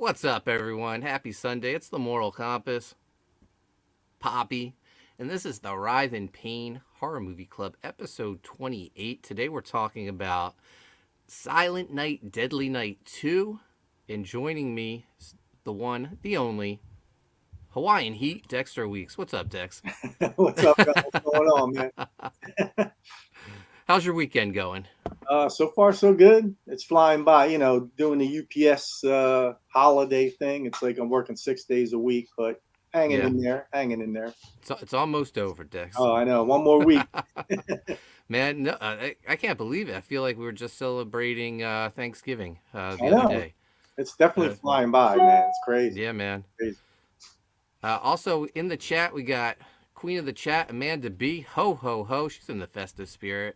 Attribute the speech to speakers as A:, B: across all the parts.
A: What's up, everyone? Happy Sunday. It's the Moral Compass, Poppy, and this is the Writhe Payne Horror Movie Club, episode 28. Today we're talking about Silent Night, Deadly Night 2, and joining me is the one, the only, Hawaiian Heat, Dexter Weeks. What's up, Dex?
B: What's up, guys? What's going on, man?
A: How's your weekend going?
B: So far, so good. It's flying by. Doing the UPS holiday thing. It's like I'm working 6 days a week, but hanging
A: Yeah,
B: in there, hanging in there.
A: it's almost over, Dex.
B: Oh, I know. One more week.
A: Man, no, I can't believe it. I feel like we were just celebrating Thanksgiving the
B: I
A: other
B: know.
A: day.
B: It's definitely
A: Uh,
B: flying by, man. It's crazy.
A: yeah, man.
B: Crazy.
A: Also in the chat, we got Queen of the Chat, Amanda B. Ho, ho, ho. She's in the festive spirit.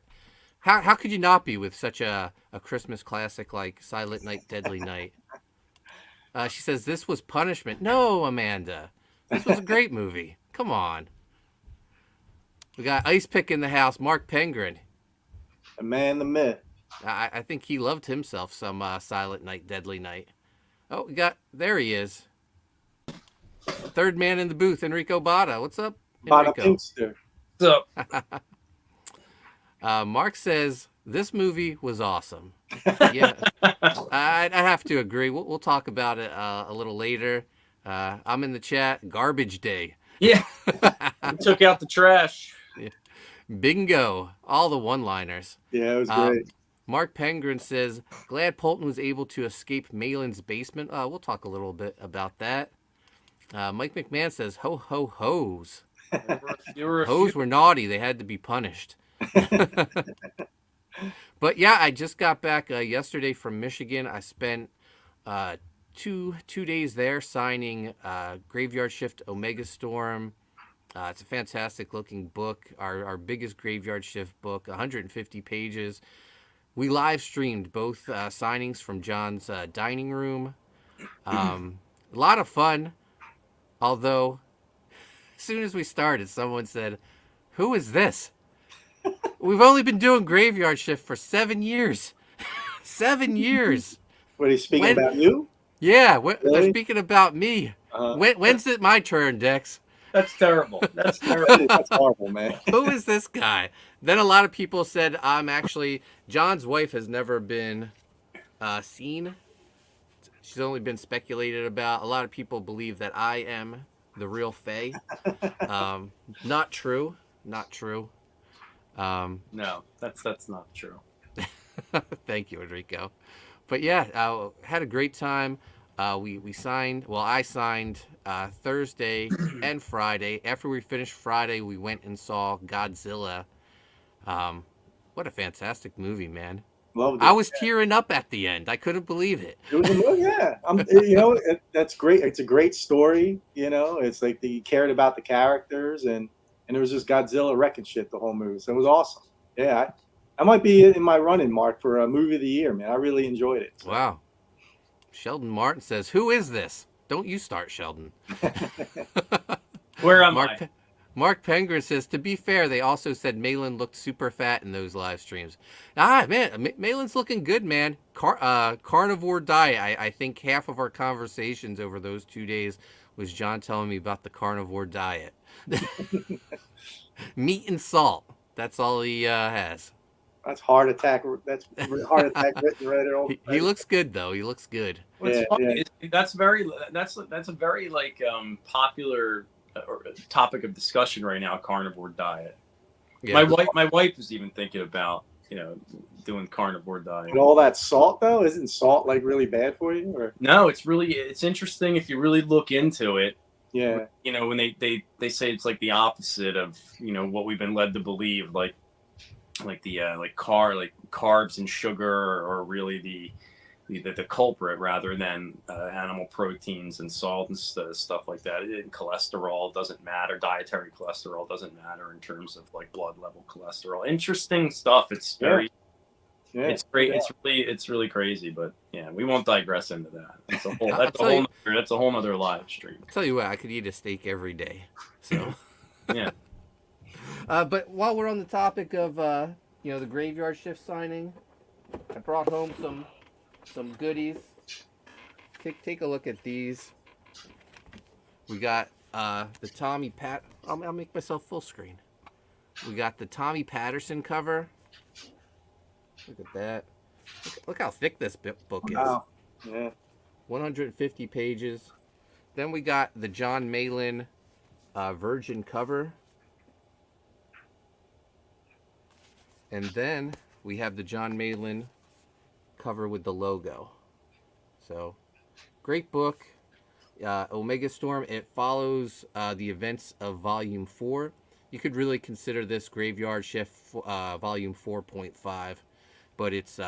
A: How could you not be with such a Christmas classic like Silent Night, Deadly Night? She says, this was punishment. No, Amanda. This was a great movie. Come on. We got Ice Pick in the house, Mark Pengrin.
B: The man, the myth.
A: I think he loved himself some Silent Night, Deadly Night. Oh, there he is. Third man in the booth, Enrico Botta. What's up,
B: Bada
A: Enrico?
B: Pinkster.
C: So,
A: Mark says, this movie was awesome. Yeah, I have to agree. We'll talk about it a little later. I'm in the chat. Garbage day.
C: yeah, we took out the trash.
A: Bingo. All the one-liners.
B: Yeah, it was great.
A: Mark Pengrin says, glad Poulton was able to escape Malin's basement. We'll talk a little bit about that. Mike McMahon says, ho, ho, hoes. Hoes were naughty. They had to be punished. But yeah, I just got back yesterday from Michigan. I spent two days there signing Graveyard Shift Omega Storm. It's a fantastic looking book, our biggest Graveyard Shift book, 150 pages. We live streamed both signings from John's dining room. A lot of fun, although as soon as we started, someone said, who is this? We've only been doing Graveyard Shift for 7 years. 7 years.
B: What are you speaking about? You?
A: Yeah, they're
B: Really?
A: speaking about me. When's it my turn, Dex?
C: That's terrible. That's terrible.
B: That's horrible, man.
A: Who is this guy? Then a lot of people said John's wife has never been seen. She's only been speculated about. A lot of people believe that I am the real Faye. Not true. Not true.
C: No, that's not true.
A: Thank you, Enrico. But yeah, had a great time. We signed. Well, I signed Thursday and Friday. After we finished Friday, we went and saw Godzilla. What a fantastic movie, man!
B: Loved it.
A: I was tearing up at the end. I couldn't believe it.
B: It was a movie, yeah. That's great. It's a great story. It's like he cared about the characters, and it was just Godzilla wrecking shit the whole movie. So it was awesome. Yeah, I might be in my running, Mark, for a movie of the year, man. I really enjoyed it. So.
A: Wow. Sheldon Martin says, "Who is this? Don't you start, Sheldon."
C: Where am I?
A: Mark Pengrin says, to be fair, they also said Malin looked super fat in those live streams. Man, Malin's looking good, man. Carnivore diet. I think half of our conversations over those 2 days was John telling me about the carnivore diet. Meat and salt. That's all he has.
B: That's heart attack. That's heart attack written right there.
A: He looks good, though. He looks good.
C: What's
B: Yeah,
C: funny is that's a very like popular topic of discussion right now. Carnivore diet.
A: Yeah.
C: My wife is even thinking about doing carnivore diet.
B: And all that salt, though, isn't salt like really bad for you? Or
C: No, it's interesting if you really look into it.
B: yeah,
C: When they say it's like the opposite of what we've been led to believe, like carbs and sugar are really the culprit rather than animal proteins and salt and stuff like that. And cholesterol doesn't matter. Dietary cholesterol doesn't matter in terms of like blood level cholesterol. Interesting stuff. It's very,
B: yeah.
C: it's great. Yeah. It's really crazy. But yeah, we won't digress into that. That's a whole nother live stream.
A: I'll tell you what, I could eat a steak every day. So
C: yeah.
A: But while we're on the topic of the Graveyard Shift signing, I brought home some goodies. take a look at these. We got the Tommy Pat. I'll make myself full screen. We got the Tommy Patterson cover. Look at that. Look how thick this book is.
B: Wow. Yeah.
A: 150 pages. Then we got the John Malin Virgin cover. And then we have the John Malin cover with the logo. So, great book. Omega Storm. It follows the events of Volume 4. You could really consider this Graveyard Shift Volume 4.5, but it's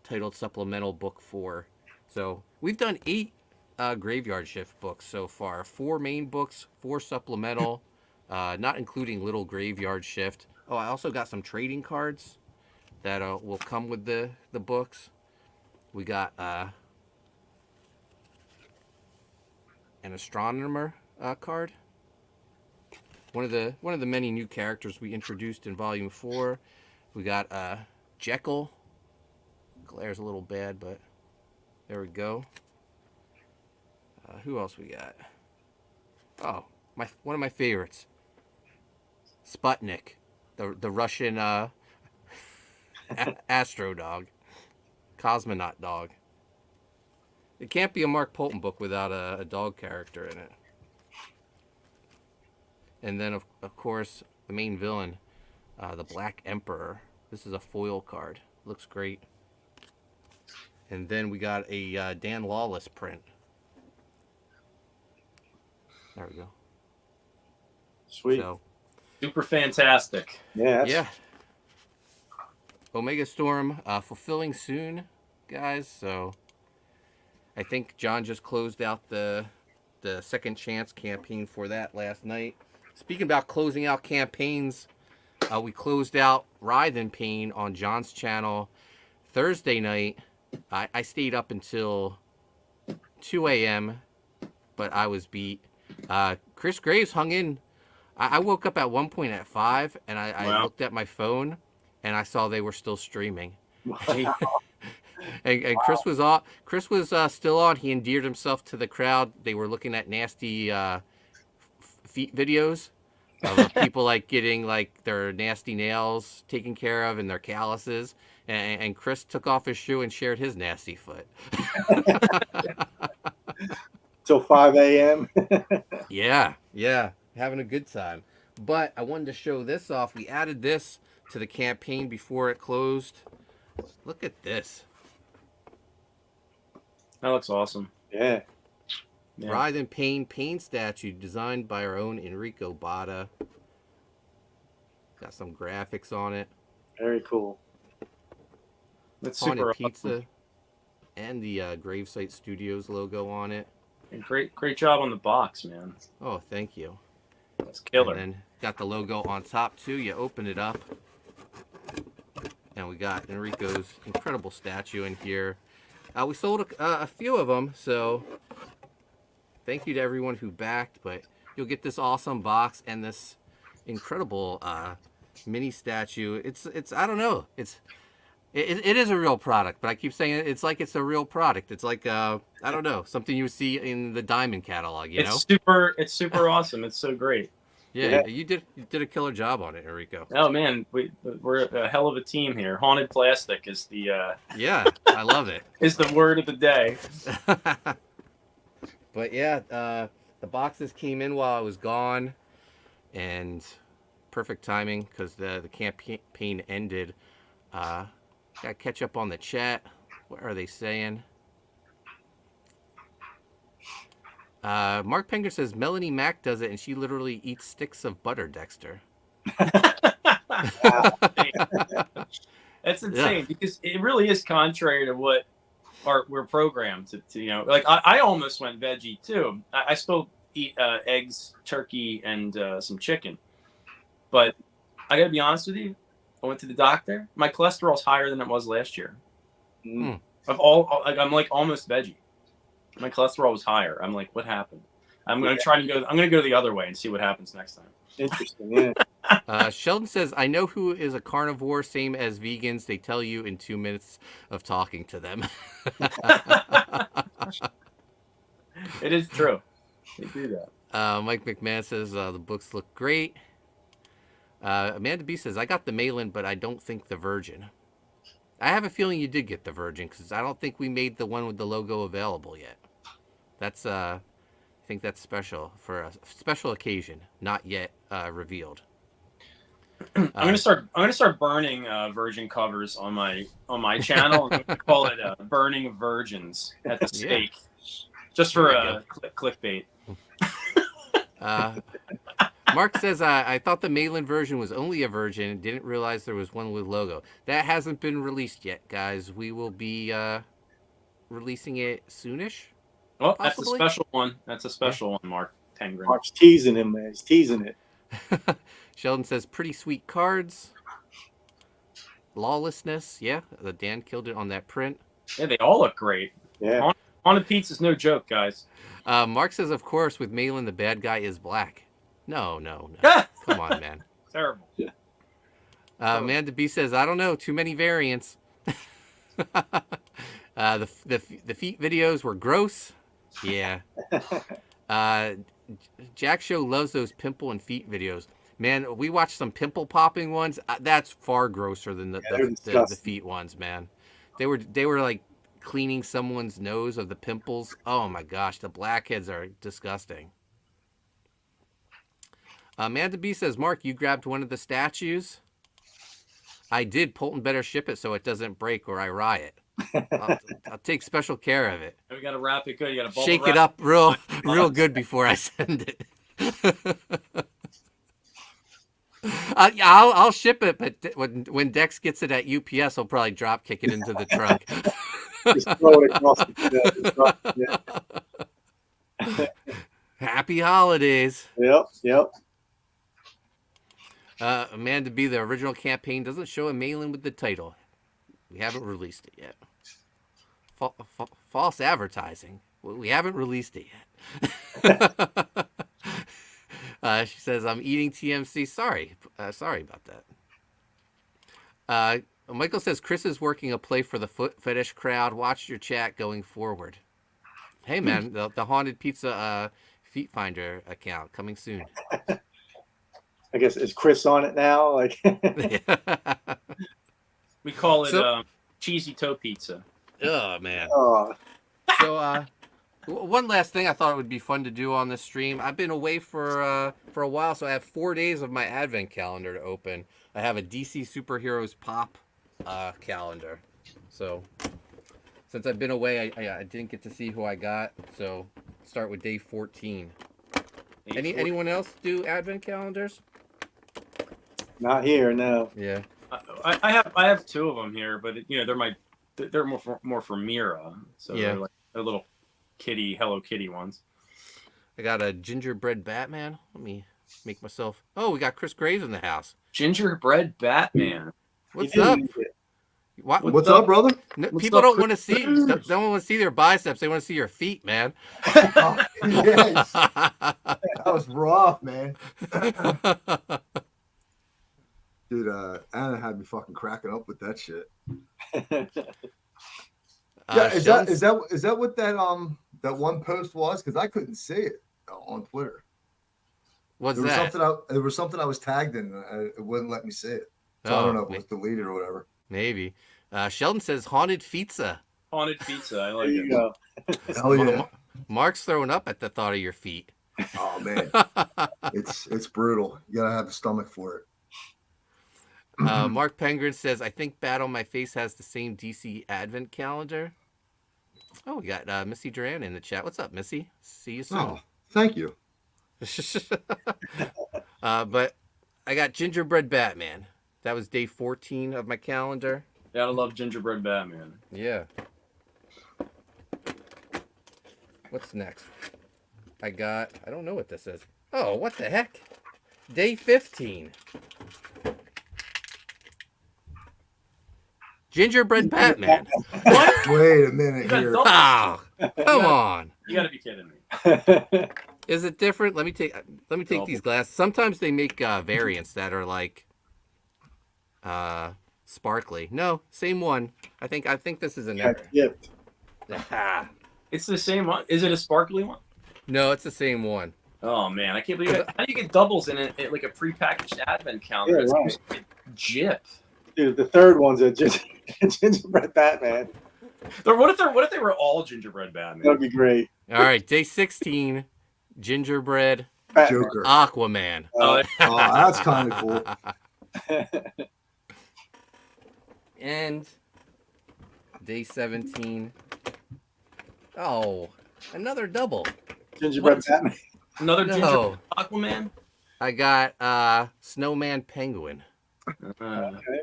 A: titled Supplemental Book 4. So we've done 8 Graveyard Shift books so far. 4 main books, 4 supplemental, not including Little Graveyard Shift. Oh, I also got some trading cards that will come with the books. We got an astronomer card. One of the many new characters we introduced in Volume 4. We got Jekyll. Glare's a little bad, but there we go. Who else we got? Oh, one of my favorites. Sputnik, the Russian astro dog, cosmonaut dog. It can't be a Mark Poulton book without a dog character in it. And then, of course, the main villain, the Black Emperor. This is a foil card. Looks great. And then we got a Dan Lawless print. There we go.
B: Sweet.
A: So,
C: Super fantastic.
B: Yeah.
A: yeah. Omega Storm fulfilling soon, guys. So I think John just closed out the second chance campaign for that last night. Speaking about closing out campaigns, we closed out Writhe Payne on John's channel Thursday night. I stayed up until 2 a.m., but I was beat. Chris Graves hung in. I woke up at one point at 5, and I
C: Wow.
A: looked at my phone, and I saw they were still streaming. And Chris was on. Chris was still on. He endeared himself to the crowd. They were looking at nasty feet videos of people like getting like their nasty nails taken care of and their calluses. And Chris took off his shoe and shared his nasty foot.
B: Till 5 a.m.
A: Yeah, having a good time. But I wanted to show this off. We added this to the campaign before it closed. Look at this.
C: That looks awesome.
B: Yeah.
C: Yeah.
A: Writhe Payne statue designed by our own Enrico Botta. Got some graphics on it.
B: Very cool.
C: That's
A: Haunted
C: super
A: Pizza
C: awesome.
A: and the Gravesite Studios logo on it.
C: And great job on the box, man.
A: Oh, thank you.
C: That's killer.
A: And then got the logo on top too. You open it up, and we got Enrico's incredible statue in here. We sold a few of them, so thank you to everyone who backed. But you'll get this awesome box and this incredible mini statue. It's I don't know. It is a real product, but I keep saying it's like it's a real product. It's like I don't know, something you would see in the Diamond catalog. You know?
C: It's super awesome. It's so great.
A: Yeah, you did a killer job on it, Enrico.
C: Oh man, we're a hell of a team here. Haunted plastic is the
A: Yeah, I love it.
C: is the word of the day.
A: But yeah, the boxes came in while I was gone, and perfect timing because the campaign ended. Got to catch up on the chat. What are they saying? Mark Penger says Melanie Mack does it, and she literally eats sticks of butter, Dexter.
C: That's insane because it really is contrary to what we're programmed to you know. Like I almost went veggie too. I still eat eggs, turkey, and some chicken. But I gotta be honest with you. I went to the doctor. My cholesterol's higher than it was last year.
B: Mm.
C: I'm like almost veggie. My cholesterol was higher. I'm like, what happened? I'm going to try to go. I'm going to go the other way and see what happens next time.
B: Interesting. Yeah.
A: Sheldon says, I know who is a carnivore, same as vegans. They tell you in 2 minutes of talking to them.
C: It is true. They do that.
A: Mike McMahon says, the books look great. Amanda B says, I got the Malin, but I don't think the Virgin. I have a feeling you did get the Virgin because I don't think we made the one with the logo available yet. That's, I think that's special for a special occasion, not yet revealed.
C: I'm gonna start burning Virgin covers on my channel. I'm gonna call it "Burning Virgins" at the stake, just for clickbait.
A: Mark says, I thought the Malin version was only a Virgin and didn't realize there was one with logo. That hasn't been released yet, guys. We will be releasing it soonish.
C: Well,
A: possibly?
C: That's a special one. That's a special one, Mark Tengren.
B: Mark's teasing him, man. He's teasing it.
A: Sheldon says, pretty sweet cards. Lawlessness. Yeah, the Dan killed it on that print.
C: Yeah, they all look great.
B: Yeah.
C: Haunted Pizza's no joke, guys.
A: Mark says, of course, with Malin, the bad guy is black. No. Come on, man.
C: Terrible.
B: Yeah.
A: Amanda B says, I don't know. Too many variants. The feet videos were gross. Yeah. Jack Show loves those pimple and feet videos. Man, we watched some pimple popping ones. That's far grosser than the feet ones, man. They were like cleaning someone's nose of the pimples. Oh my gosh, the blackheads are disgusting. Amanda B says, Mark, you grabbed one of the statues. I did. Poulton better ship it so it doesn't break or I riot. I'll take special care of it.
C: We got to wrap it good. You got to
A: shake it up real good before I send it. I'll ship it, but when Dex gets it at UPS, he'll probably drop kick it into the trunk.
B: Just throw it across the
A: Happy holidays.
B: Yep.
A: Amanda B, the original campaign doesn't show a Malin with the title. We haven't released it yet. False advertising. We haven't released it yet. She says, I'm eating TMC. Sorry about that. Michael says, Chris is working a play for the foot fetish crowd. Watch your chat going forward. Hey, man, the Haunted Pizza Feet Finder account coming soon.
B: I guess, is Chris on it now? Like,
C: we call it cheesy toe pizza.
A: Oh, man.
B: Oh.
A: So, one last thing I thought it would be fun to do on this stream. I've been away for a while, so I have 4 days of my advent calendar to open. I have a DC Superheroes Pop calendar. So, since I've been away, I didn't get to see who I got. So, start with day 14. Anyone else do advent calendars?
B: Not here, no.
A: Yeah.
C: I have 2 of them here, but they're more for Mira. So
A: yeah.
C: they're little Hello Kitty ones.
A: I got a gingerbread Batman. Let me make myself. Oh, we got Chris Graves in the house.
C: Gingerbread Batman.
A: What's up?
D: What's up, brother?
A: People don't want to see. Don't want to see their biceps. They want to see your feet, man.
D: Oh, yes. That was rough, man. Dude, Anna had me fucking cracking up with that shit. Yeah, is that what that one post was? Because I couldn't see it on Twitter.
A: What's
D: there
A: that?
D: There was something I was tagged in. It wouldn't let me see it. So I don't know if it was deleted or whatever.
A: Maybe. Sheldon says haunted pizza.
C: Haunted pizza. I like
B: there
C: it.
B: You go.
D: Hell yeah.
A: Mark's throwing up at the thought of your feet.
D: Oh man, it's brutal. You gotta have the stomach for it.
A: Mark Pengren says, I think Bat on My Face has the same DC Advent calendar. Oh, we got Missy Duran in the chat. What's up, Missy? See you soon.
D: Oh, thank you.
A: But I got Gingerbread Batman. That was day 14 of my calendar.
C: Gotta love Gingerbread Batman.
A: Yeah. What's next? I don't know what this is. Oh, what the heck? Day 15. Gingerbread Batman.
C: What?
D: Wait a minute here.
A: Oh, come on.
C: You gotta be kidding me.
A: Is it different? Let me take these glasses. Sometimes they make variants that are like sparkly. No, same one. I think this is an error.
B: Gift.
C: It's the same one. Is it a sparkly one?
A: No, it's the same one.
C: Oh man, I can't believe it. How do you get doubles in it like a prepackaged advent calendar?
B: Yeah, right.
C: It's like Jip.
B: Dude, the third one's a gingerbread Batman.
C: What if they were all gingerbread Batman?
B: That'd be great.
A: All right, day 16, gingerbread
B: Batman.
D: Joker.
A: Aquaman.
C: Oh,
D: Oh, that's kind of cool.
A: And day 17. Oh, another double.
B: Gingerbread
C: What?
B: Batman.
C: another
A: No.
C: gingerbread Aquaman.
A: I got Snowman Penguin.
B: Okay.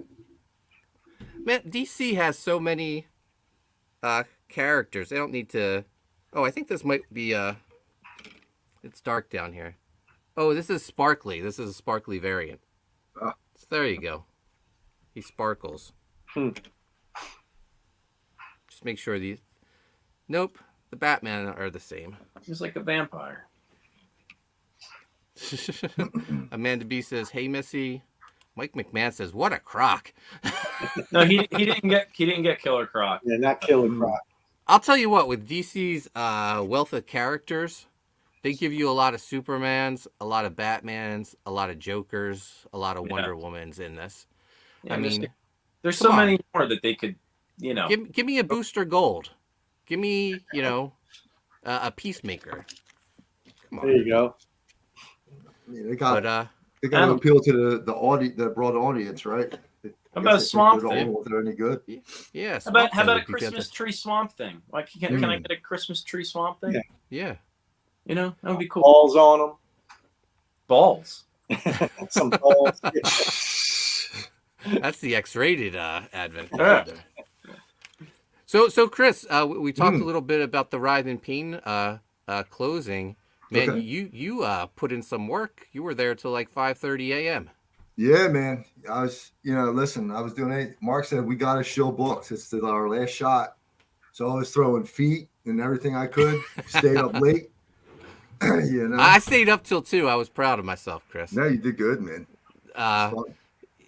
A: Man, DC has so many characters. They don't need to. Oh, I think this might be it's dark down here. Oh, this is sparkly. This is a sparkly variant.
D: Ah.
A: So there you go. He sparkles. Just make sure these. Nope, the Batman are the same.
C: He's like a vampire.
A: Amanda B says, "Hey, Missy." Mike McMahon says, "What a crock."
C: No, he didn't get Killer Croc.
B: Yeah, not Killer Croc.
A: I'll tell you what, with DC's wealth of characters, they give you a lot of Supermans, a lot of Batmans, a lot of Jokers, a lot of Wonder Womans in this.
C: Yeah,
A: I mean,
C: there's
A: come
C: so
A: on.
C: many more that they could,
A: give me a Booster Gold. Give me, a Peacemaker. Come on.
B: There you go.
D: I mean, they got
A: But
D: to appeal to the broad audience, right?
C: How about Swamp Thing?
D: If they're any good.
A: yeah.
C: How about
A: Swamp
C: a
A: Thing would be
C: Christmas tree Swamp Thing? Like, can I get a Christmas tree Swamp Thing?
B: Yeah.
A: Yeah.
C: That would be cool.
B: Balls on
C: Balls.
B: them. Some balls.
A: That's the X-rated Advent
C: Yeah.
A: calendar. So Chris, we talked a little bit about the Writhe Payne closing. Man,
D: Okay.
A: you put in some work. You were there till like 5:30 a.m.
D: Yeah, man. I was, listen, I was doing it. Mark said, we got to show books. It's our last shot. So I was throwing feet and everything I could. Stayed up late.
A: I stayed up till 2. I was proud of myself, Chris.
D: No, you did good, man.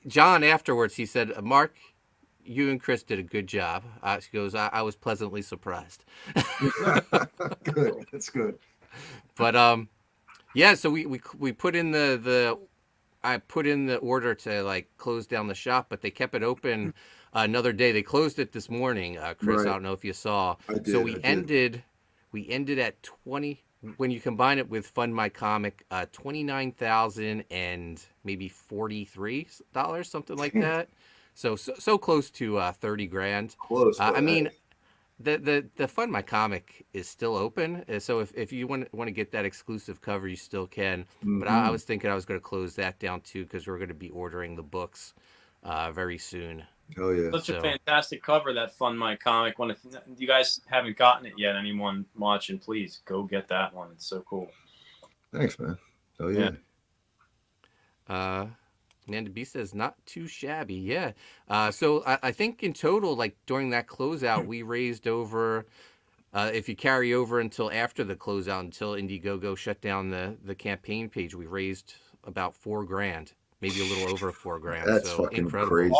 A: John afterwards, he said, "Mark, you and Chris did a good job." She goes, I was pleasantly surprised.
D: Good. That's good.
A: But yeah. So we put in I put in the order to like close down the shop, but they kept it open another day. They closed it this morning, Chris.
D: Right.
A: I don't know if you saw.
D: I did,
A: So
D: I
A: ended at 20. When you combine it with Fund My Comic, $29,000 and maybe $43, something like that. So close to 30 grand.
D: Close.
A: I mean, the Fund My Comic is still open. So if you want to get that exclusive cover, you still can. But I was thinking I was going to close that down too because we're going to be ordering the books very soon.
D: Oh yeah.
C: Such a fantastic cover, that Fund My Comic one. If you guys haven't gotten it yet, anyone watching, please go get that one. It's so cool.
D: Thanks, man. Oh yeah.
A: Amanda B says not too shabby. Yeah. So I think in total, like during that closeout, we raised over. If you carry over until after the closeout, until Indiegogo shut down the campaign page, we raised about $4,000, maybe a little over $4,000.
D: That's
A: so
D: fucking
A: incredible.
D: crazy.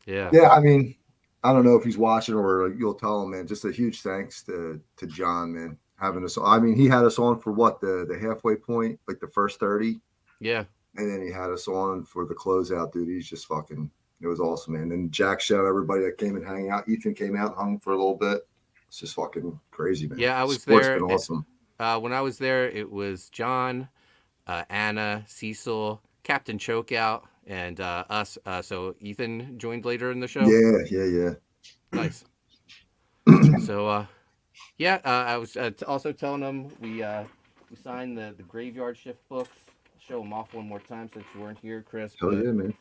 A: Yeah.
D: Yeah, I mean, I don't know if he's watching or you'll tell him, man. Just a huge thanks to John, man, having us. I mean, he had us on for what the halfway point, like the first 30.
A: Yeah.
D: And then he had us on for the closeout, dude. He's just fucking. It was awesome, man. And Jack, shout out everybody that came and hang out. Ethan came out, hung for a little bit. It's just fucking crazy, man.
A: Yeah, I was
D: Sport's
A: there.
D: Been awesome.
A: When I was there, it was John, Anna, Cecil, Captain Chokeout, and us. So Ethan joined later in the show.
D: Yeah.
A: Nice. So, yeah, I was also telling them we signed the Graveyard Shift books. Show them off one more time since you weren't here, Chris.
D: Hell yeah, man.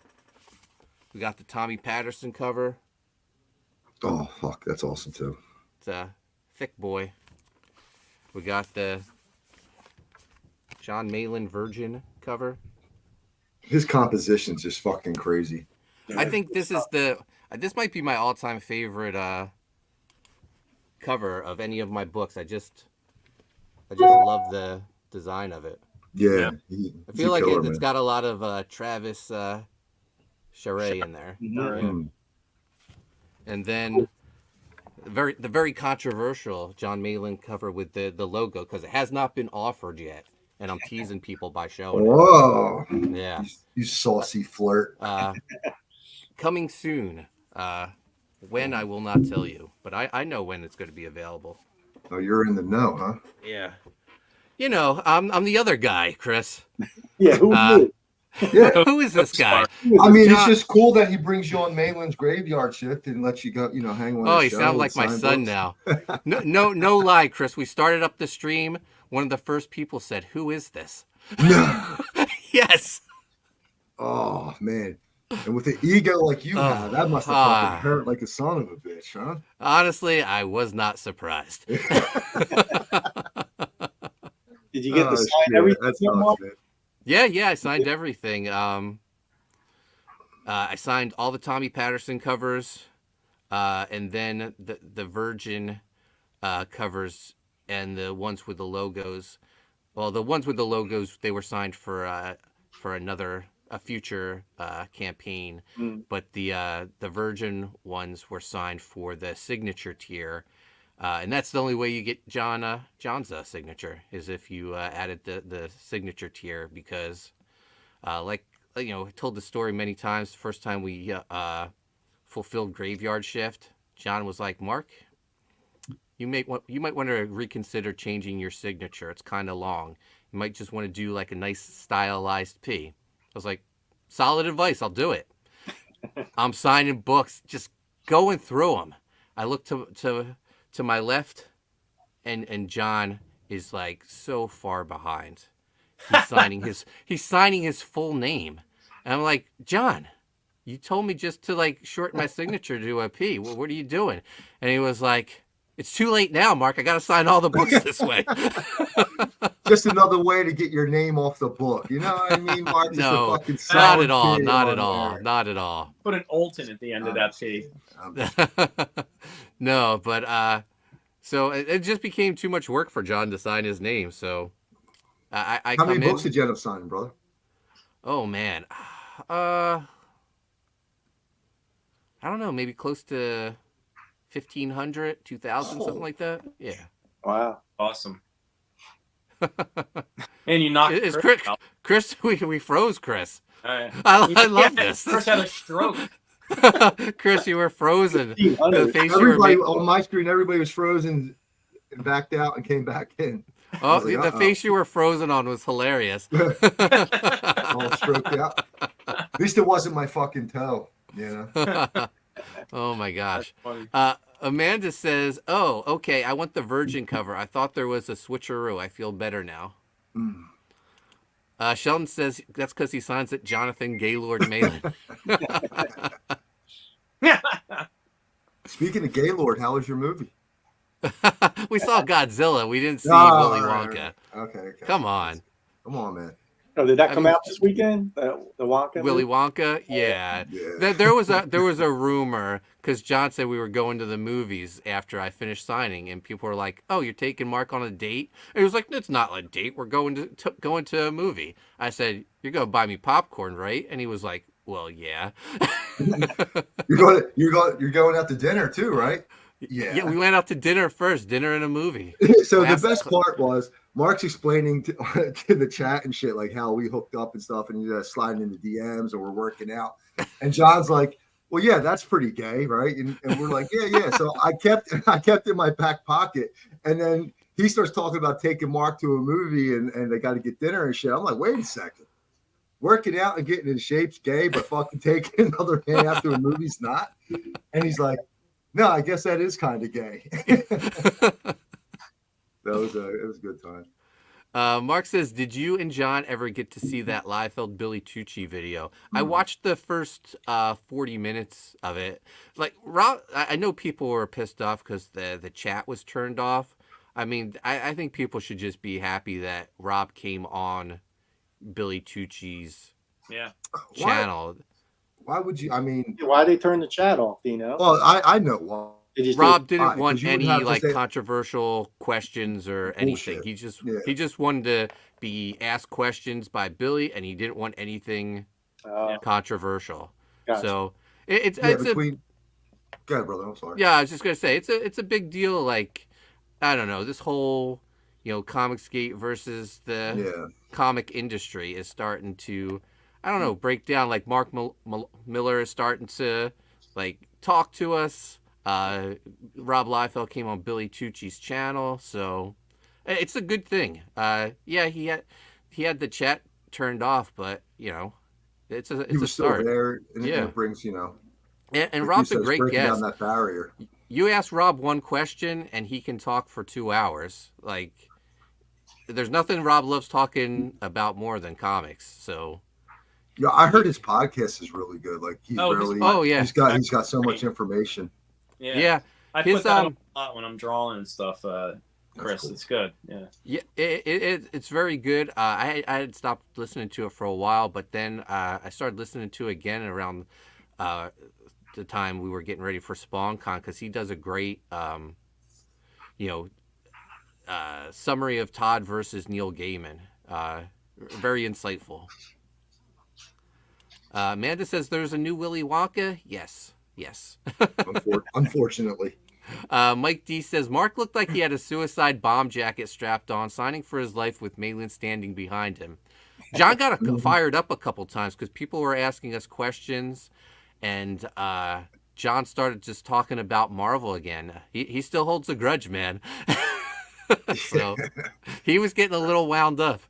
A: We got the Tommy Patterson cover.
D: Oh, fuck. That's awesome, too.
A: It's a thick boy. We got the John Malin Virgin cover.
D: His composition's just fucking crazy.
A: I think this is this might be my all-time favorite cover of any of my books. I just love the design of it.
D: Yeah,
A: I feel like it's got a lot of Travis Charest in there.
B: Mhm.
A: And then the very controversial John Mayland cover with the logo, because it has not been offered yet, and I'm teasing people by showing
D: Whoa.
A: it. Yeah,
D: You saucy flirt.
A: coming soon. When I will not tell you, but I know when it's going to be available.
D: Oh, you're in the know, huh?
A: Yeah, you know, I'm the other guy, Chris.
B: Yeah, who knew?
D: Yeah.
A: Who is this guy?
D: I mean,
A: John-
D: it's just cool that he brings you on Mayland's graveyard shift and lets you go, hang on.
A: Oh,
D: his
A: you
D: show
A: sound
D: and
A: like my
D: sign
A: son
D: books.
A: now. No lie, Chris. We started up the stream. One of the first people said, "Who is this?"
D: No.
A: Yes.
D: Oh man. And with the ego like you have, that must have fucking hurt like a son of a bitch, huh?
A: Honestly, I was not surprised.
B: Did you get to sign
D: shit,
B: everything?
D: That's
B: yet,
D: nuts,
B: Mark?
D: man.
A: Yeah, I signed everything. I signed all the Tommy Patterson covers, and then the Virgin covers and the ones with the logos. Well, the ones with the logos, they were signed for a future campaign, but the Virgin ones were signed for the signature tier, and that's the only way you get John's signature is if you added the signature tier, because like I told the story many times. The first time we fulfilled Graveyard Shift, John was like, "Mark, you might want to reconsider changing your signature. It's kind of long. You might just want to do like a nice stylized P." I was like, "Solid advice. I'll do it." I'm signing books, just going through them. I look to my left, and John is like so far behind. He's signing his full name, and I'm like, "John, you told me just to like shorten my signature to a P. Well, what are you doing?" And he was like, "It's too late now, Mark. I got to sign all the books this way."
D: Just another way to get your name off the book. You know what I mean, Mark? Just
A: No,
D: a fucking
A: not at
D: solid
A: all.
D: P
A: Not
D: on
A: at all.
D: there.
A: Not at all.
C: Put an Olton at the end of that P.
A: No, but so it just became too much work for John to sign his name. So I
D: How
A: come
D: many
A: in.
D: books did you end up signing, brother?
A: Oh man, I don't know, maybe close to 1,500, 2,000, something like that. Yeah.
B: Wow.
C: Awesome. And you knocked
A: Is
C: Chris
A: Chris?
C: out.
A: Chris, we froze Chris.
C: Yeah.
A: I love this.
C: Chris had a stroke.
A: Chris, you were frozen.
B: 1,500.
A: The face you were
D: Everybody
A: making.
D: on my screen, everybody was frozen and backed out and came back in.
A: Oh,
D: was like,
A: the face you were frozen on was hilarious.
D: All stroked out. At least it wasn't my fucking toe, you know.
A: Oh my gosh.
C: Funny.
A: Amanda says, "Oh, okay. I want the Virgin cover. I thought there was a switcheroo. I feel better now."
D: Mm.
A: Sheldon says that's because he signs it Jonathan Gaylord Malin.
D: Speaking of Gaylord, how was your movie?
A: We saw Godzilla. We didn't see Willy Wonka.
D: Okay.
A: Come on.
D: Come on, man.
B: Oh, did that come out this weekend? The Wonka?
A: Willy
B: movie?
A: Wonka, yeah.
D: Yeah.
A: There was a rumor because John said we were going to the movies after I finished signing, and people were like, "Oh, you're taking Mark on a date?" And he was like, "It's not a date. We're going to a movie." I said, "You're gonna buy me popcorn, right?" And he was like, "Well, yeah."
D: You're going out to dinner too, right?
A: Yeah, we went out to dinner first, dinner and a movie.
D: So
A: Last-
D: the best part was Mark's explaining to the chat and shit, like how we hooked up and stuff, and he's sliding into DMs or we're working out. And John's like, "Well, yeah, that's pretty gay, right?" And we're like, yeah. So I kept it in my back pocket. And then he starts talking about taking Mark to a movie and they got to get dinner and shit. I'm like, wait a second. Working out and getting in shape's gay, but fucking taking another man out to a movie's not? And he's like, "No, I guess that is kind of gay." It was a good time.
A: Mark says, "Did you and John ever get to see that Liefeld Billy Tucci video?" I watched the first 40 minutes of it. Like Rob, I know people were pissed off because the chat was turned off. I mean, I think people should just be happy that Rob came on Billy Tucci's channel.
D: Why would you? I mean,
B: Why they turn the chat off? Do you know?
D: well, I know why.
B: Did you
A: Rob
B: see?
A: didn't want
D: 'cause you would
A: any
D: have to
A: like
D: say
A: controversial questions or anything.
D: bullshit.
A: He just wanted to be asked questions by Billy, and he didn't want anything
B: Oh,
A: controversial.
B: gotcha.
A: So
D: Yeah,
A: it's a
D: between. Go ahead, brother. I'm sorry.
A: yeah. I was just gonna say it's a big deal. Like I don't know, this whole Comicsgate versus the
D: Yeah.
A: comic industry is starting to I don't know break down. Like Mark Miller is starting to like talk to us. Rob Liefeld came on Billy Tucci's channel, so it's a good thing. Yeah, he had the chat turned off, but it's
D: He
A: a
D: was still
A: start.
D: there, and
A: Yeah,
D: it brings,
A: and
D: like you
A: Rob's a
D: said, it's
A: great
D: breaking down
A: guest.
D: that barrier.
A: You ask Rob one question, and he can talk for 2 hours. Like, there's nothing Rob loves talking about more than comics. So
D: Yeah, I heard his podcast is really good. Like he's really,
A: yeah,
D: he's got so much information.
A: yeah.
C: I
A: His
C: put that on a lot when I'm drawing and stuff. Chris,
D: cool.
C: it's good. Yeah.
A: Yeah, it's very good. I had stopped listening to it for a while, but then I started listening to it again around the time we were getting ready for SpawnCon because he does a great, summary of Todd versus Neil Gaiman. Very insightful. Amanda says there's a new Willy Wonka. Yes.
D: Unfortunately.
A: Mike D says Mark looked like he had a suicide bomb jacket strapped on, signing for his life with Malin standing behind him. John got fired up a couple times because people were asking us questions, and John started just talking about Marvel again. He still holds a grudge, man. So he was getting a little wound up.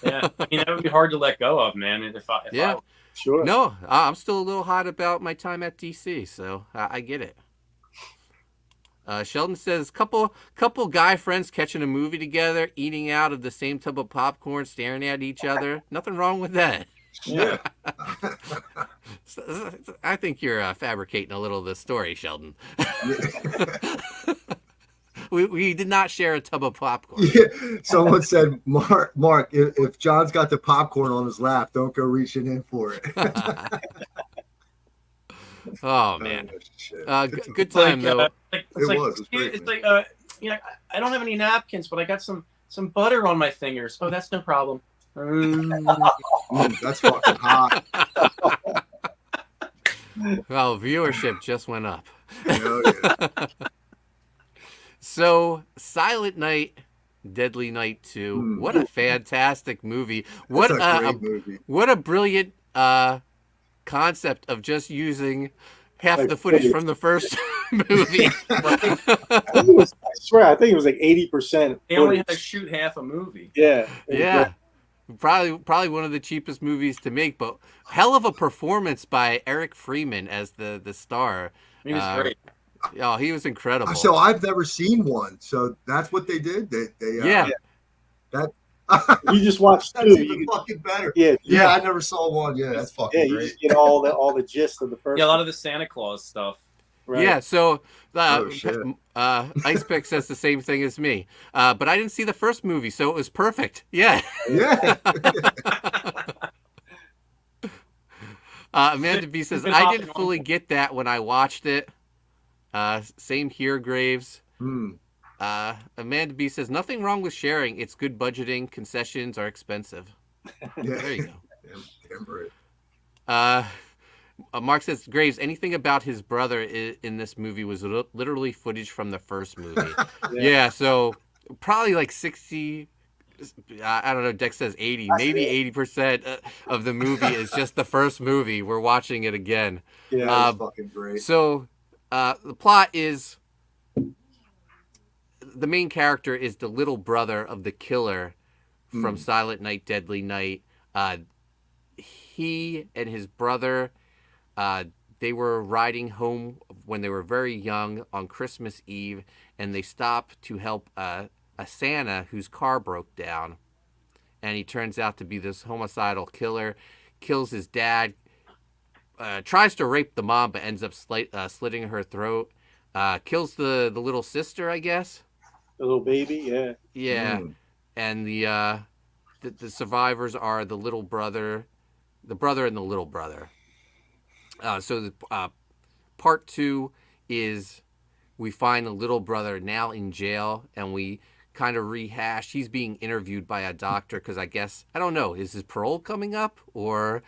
C: Yeah, I mean that would be hard to let go of, man. If I
B: Sure.
A: No, I'm still a little hot about my time at DC, so I get it. Sheldon says, couple guy friends catching a movie together, eating out of the same tub of popcorn, staring at each other. Nothing wrong with that.
C: Yeah.
A: I think you're fabricating a little of the story, Sheldon. We did not share a tub of popcorn.
D: Yeah. Someone said, Mark, if John's got the popcorn on his lap, don't go reaching in for it.
A: Oh man, good
C: It's
A: time
C: like,
A: though.
C: It's
D: It
C: like,
D: was. It was great,
C: it's
D: man.
C: like I don't have any napkins, but I got some butter on my fingers. Oh, that's no problem.
D: That's fucking hot.
A: Well, viewership just went up.
D: Hell yeah.
A: So, Silent Night, Deadly Night 2. What a fantastic movie. What
D: That's a great movie.
A: What a brilliant concept of just using half the footage from the first movie.
B: I swear, I think it was like 80%.
C: They only had to shoot half a movie.
B: Yeah.
A: Yeah. Probably one of the cheapest movies to make, but hell of a performance by Eric Freeman as the star.
C: He was great.
A: Oh, he was incredible.
D: So I've never seen one. So that's what they did. They
A: yeah.
D: That
B: You just watched
D: that's
B: two.
D: even fucking better.
B: Yeah.
D: Yeah, I never saw one. Yeah, that's fucking
B: Yeah, you
D: great.
B: just get all the gist of the first.
C: Yeah, a lot of the Santa Claus stuff.
B: Right.
A: Yeah, so
D: shit.
A: Icepick says the same thing as me. But I didn't see the first movie, so it was perfect. Yeah.
D: Yeah.
A: Amanda B says, I didn't fully get that when I watched it. Same here, Graves. Amanda B says, nothing wrong with sharing. It's good budgeting. Concessions are expensive. There you go.
D: Damn right.
A: Mark says, Graves, anything about his brother in this movie was literally footage from the first movie. Yeah, so probably like 60, I don't know, Dex says 80, maybe 80% of the movie is just the first movie. We're watching it again.
D: Yeah, that's fucking great.
A: So the plot is the main character is the little brother of the killer from Silent Night, Deadly Night. He and his brother, they were riding home when they were very young on Christmas Eve, and they stopped to help a Santa whose car broke down. And he turns out to be this homicidal killer, kills his dad, tries to rape the mom, but ends up slitting her throat, kills the little sister, I guess.
B: The little baby, yeah.
A: Yeah. And the survivors are the little brother, the brother and the little brother. So part 2 is we find the little brother now in jail, and we kind of rehash. He's being interviewed by a doctor because I guess, I don't know, is his parole coming up? Or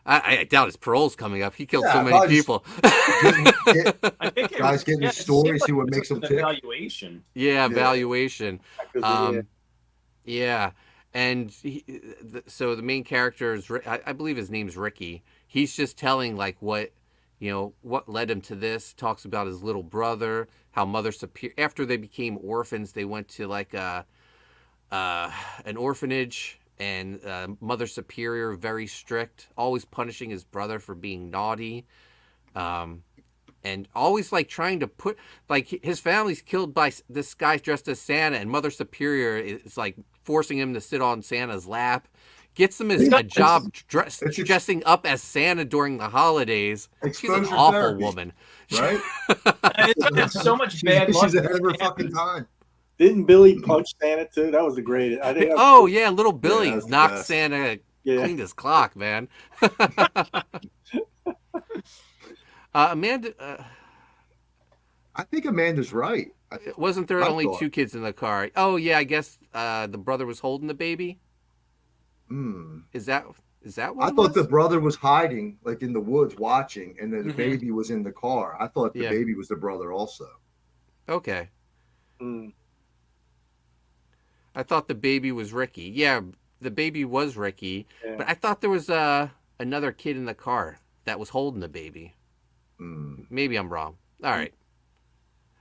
A: I doubt his parole's coming up. He killed so many people.
C: I think
D: Guys getting his story, see what makes them tick.
C: Evaluation.
A: Yeah, evaluation.
B: Yeah.
A: Yeah. And so the main character is, I believe his name's Ricky. He's just telling like what led him to this. Talks about his little brother, how Mother Superior, after they became orphans, they went to like an orphanage, and Mother Superior, very strict, always punishing his brother for being naughty. And always like trying to put, like, his family's killed by this guy dressed as Santa, and Mother Superior is like forcing him to sit on Santa's lap. Gets him a job dressing up as Santa during the holidays. She's an awful
D: therapy,
A: woman.
D: Right?
C: It's so much bad luck.
D: She's ahead of her fucking time.
B: Didn't Billy punch Santa too? That was the greatest. I think.
A: Yeah, little Billy knocked Santa, cleaned his clock, man. Amanda,
D: I think Amanda's right.
A: wasn't there only two kids in the car? Oh yeah, I guess the brother was holding the baby. Is that what
D: I thought the brother was hiding, like in the woods, watching, and then the baby was in the car. I thought the baby was the brother also.
A: Okay. I thought the baby was Ricky. Yeah, the baby was Ricky, but I thought there was another kid in the car that was holding the baby. Maybe I'm wrong. All right.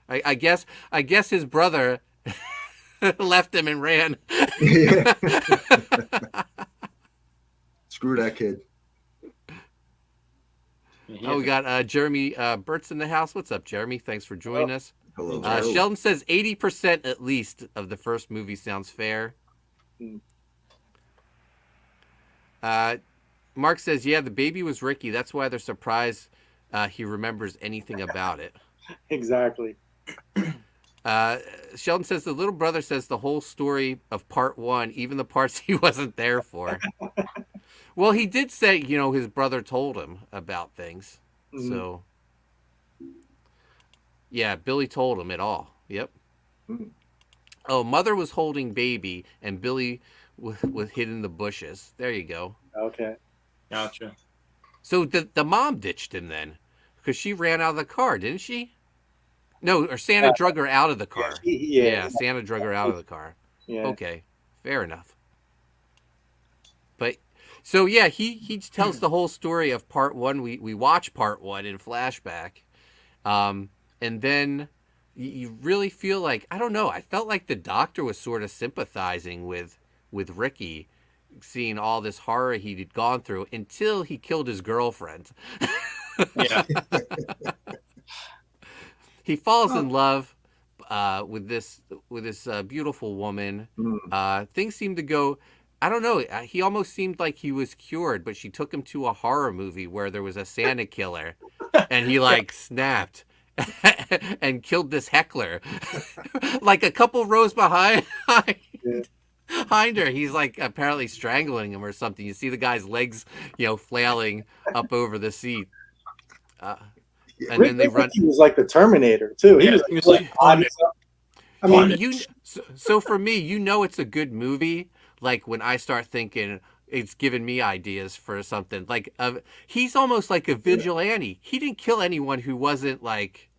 A: I guess his brother left him and ran.
D: Screw that kid.
A: Oh, we got Jeremy Burt's in the house. What's up, Jeremy? Thanks for joining us.
D: Hello.
A: Sheldon says 80% at least of the first movie sounds fair. Mark says, yeah, the baby was Ricky. That's why they're surprised he remembers anything about it.
B: Exactly.
A: Sheldon says the little brother says the whole story of part one, even the parts he wasn't there for. Well, he did say, his brother told him about things. So, yeah, Billy told him it all. Yep. Oh, Mother was holding baby, and Billy was hid in the bushes. There you go.
B: Okay.
C: Gotcha.
A: So the mom ditched him then, because she ran out of the car, didn't she? No, or Santa drug her out of the car. Yeah, Santa drug her out of the car.
B: Yeah.
A: Okay, fair enough. But so yeah, he tells the whole story of part one. We watch part one in flashback, and then you really feel like, I don't know. I felt like the doctor was sort of sympathizing with Ricky, seeing all this horror he'd gone through until he killed his girlfriend.
C: Yeah.
A: He falls in love with this beautiful woman. Things seem to go, I don't know. He almost seemed like he was cured, but she took him to a horror movie where there was a Santa killer, and he like snapped and killed this heckler, like a couple rows behind her. He's like apparently strangling him or something. You see the guy's legs, flailing up over the seat. And then they run.
B: He was like the Terminator too. He was like I mean,
A: so for me, it's a good movie. Like when I start thinking, it's giving me ideas for something. Like he's almost like a vigilante. He didn't kill anyone who wasn't like,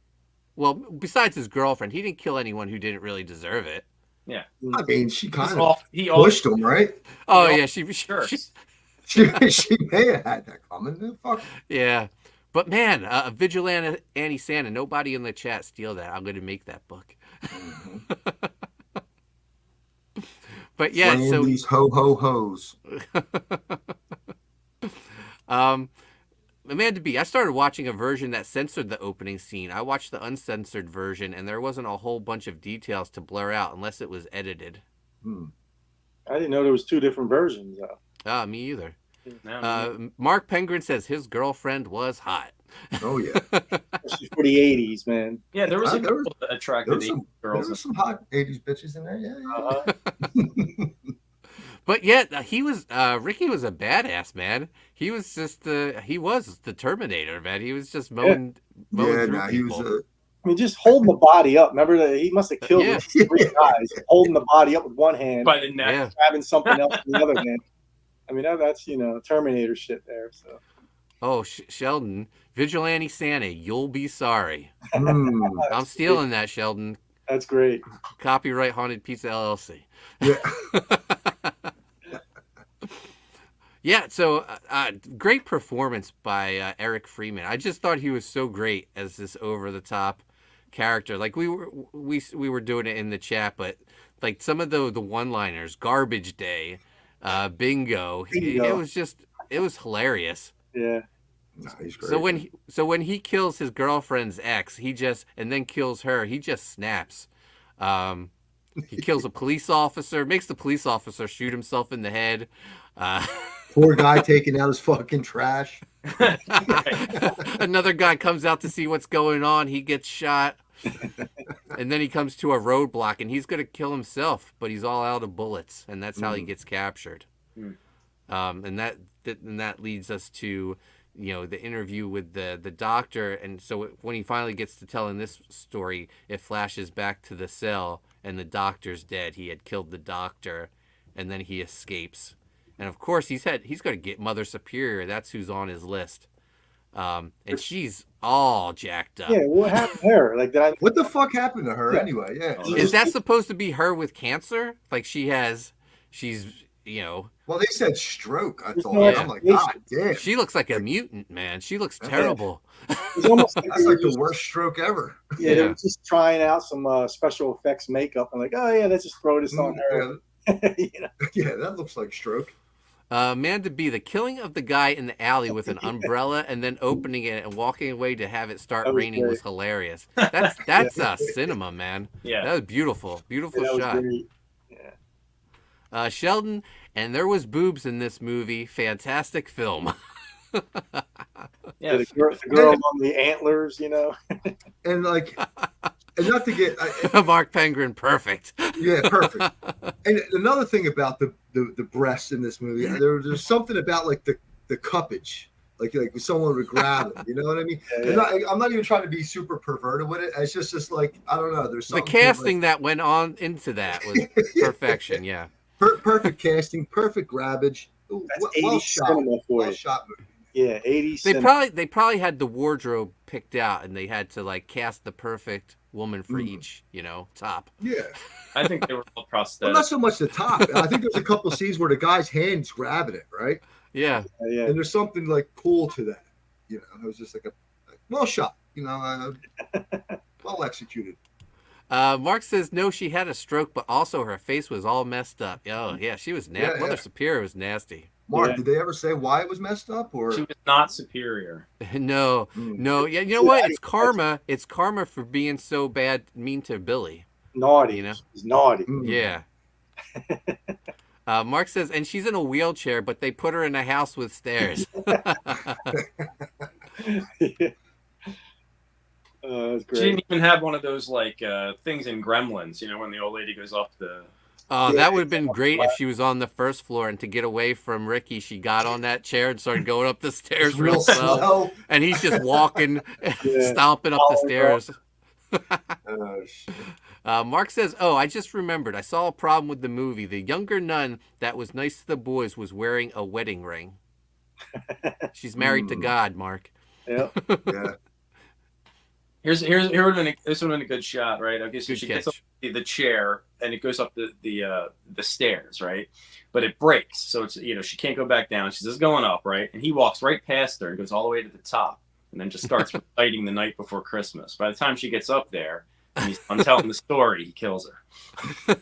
A: well, besides his girlfriend, he didn't kill anyone who didn't really deserve it.
C: Yeah.
D: I mean, she kind of pushed him, right?
A: Oh yeah, she
D: may have had that coming. Fuck.
A: Yeah. But man, a vigilante Annie Santa. Nobody in the chat steal that. I'm going to make that book. But yeah,
D: Slaying
A: so
D: these ho-ho-hos.
A: Amanda B, I started watching a version that censored the opening scene. I watched the uncensored version, and there wasn't a whole bunch of details to blur out unless it was edited.
B: I didn't know there was two different versions though.
A: Me either. Mark Pengrin says his girlfriend was hot.
D: Oh yeah,
B: especially for the '80s, man.
C: Yeah, there was a couple of attractive girls.
D: There were some hot '80s bitches in there. Yeah.
A: But yet he was Ricky was a badass, man. He was just he was the Terminator, man. He was just mowing through people.
B: I mean, just holding the body up. Remember that he must have killed
A: Yeah.
B: 3 guys, holding the body up with one hand,
C: By the neck.
A: Yeah.
B: grabbing something else with the other hand. I mean, that's Terminator shit there. So
A: Oh, Sheldon, Vigilante Santa, you'll be sorry.
D: Mm.
A: I'm stealing that, Sheldon.
B: that's great.
A: Copyright Haunted Pizza LLC.
D: Yeah.
A: Yeah, so great performance by Eric Freeman. I just thought he was so great as this over the top character. Like we were doing it in the chat, but like some of the one liners, garbage day, bingo, it was hilarious.
B: Yeah.
D: No, he's great.
A: So when he kills his girlfriend's ex, and then kills her, he just snaps. He kills a police officer, makes the police officer shoot himself in the head.
D: Poor guy taking out his fucking trash.
A: Another guy comes out to see what's going on. He gets shot. And then he comes to a roadblock and he's going to kill himself, but he's all out of bullets. And that's how he gets captured. And that leads us to, the interview with the doctor. And so when he finally gets to telling this story, it flashes back to the cell and the doctor's dead. He had killed the doctor and then he escapes. And of course, he's going to get Mother Superior. That's who's on his list. And she's all jacked up.
B: Yeah, what happened to her? Like that?
D: What the fuck happened to her anyway? Yeah.
A: Is that supposed to be her with cancer? Like she's.
D: Well, they said stroke. I thought.
B: no
D: I'm like, God damn.
A: She looks like a mutant, man. She looks terrible.
B: It's almost like
D: That's like the worst stroke ever.
B: Yeah, they were just trying out some special effects makeup. I'm like, oh yeah, let's just throw this on her.
D: Yeah, that looks like stroke.
A: Amanda B, the killing of the guy in the alley with an umbrella and then opening it and walking away to have it start raining was hilarious. That's cinema, man.
C: Yeah,
A: that was beautiful. Beautiful
B: that
A: shot.
B: Was great. Yeah.
A: Sheldon, and there was boobs in this movie. Fantastic film.
B: Yeah, the girl on the antlers,
D: And like, and not to get
A: Mark Penguin, perfect.
D: Yeah, perfect. And another thing about the breasts in this movie, there's something about like the cuppage, like someone would grab them. You know what I mean?
B: Yeah.
D: I'm not even trying to be super perverted with it. It's just like I don't know. There's
A: the
D: something
A: casting that went on into that was perfection. Yeah,
D: perfect casting, perfect grabbage.
B: That's 80s cinema for you.
D: Shot movie.
B: Yeah, 80s.
A: They probably had the wardrobe picked out, and they had to like cast the perfect woman for each, top.
D: Yeah,
C: I think they were all prosthetic.
D: well, not so much the top. I think there's a couple scenes where the guy's hand's grabbing it, right?
A: Yeah.
B: Yeah.
D: And there's something like cool to that. It was just like a well shot. Well executed.
A: Mark says no, she had a stroke, but also her face was all messed up. Oh yeah, she was nasty.
D: Yeah,
A: Mother Superior was nasty.
D: Mark, did they ever say why it was messed up, or
C: She was not superior.
A: No. Yeah, you know what? It's karma. It's karma for being so bad, mean to Billy.
B: Naughty. She's naughty.
A: Yeah. Mark says, and she's in a wheelchair, but they put her in a house with stairs.
B: That's great.
C: She didn't even have one of those like things in Gremlins, when the old lady goes off the.
A: Oh, that would have been great if she was on the first floor, and to get away from Ricky, she got on that chair and started going up the stairs real slow. And he's just walking, stomping up the stairs.
D: Oh, shit.
A: Mark says, I just remembered. I saw a problem with the movie. The younger nun that was nice to the boys was wearing a wedding ring. She's married to God, Mark.
B: Yeah.
D: Yeah.
C: This would have been a good shot, right? Okay, so
A: Good
C: she gets
A: catch.
C: up the chair and it goes up the stairs, right? But it breaks, so it's she can't go back down. She's just going up, right? And he walks right past her and goes all the way to the top, and then just starts reciting the night before Christmas. By the time she gets up there and he's done telling the story, he kills her.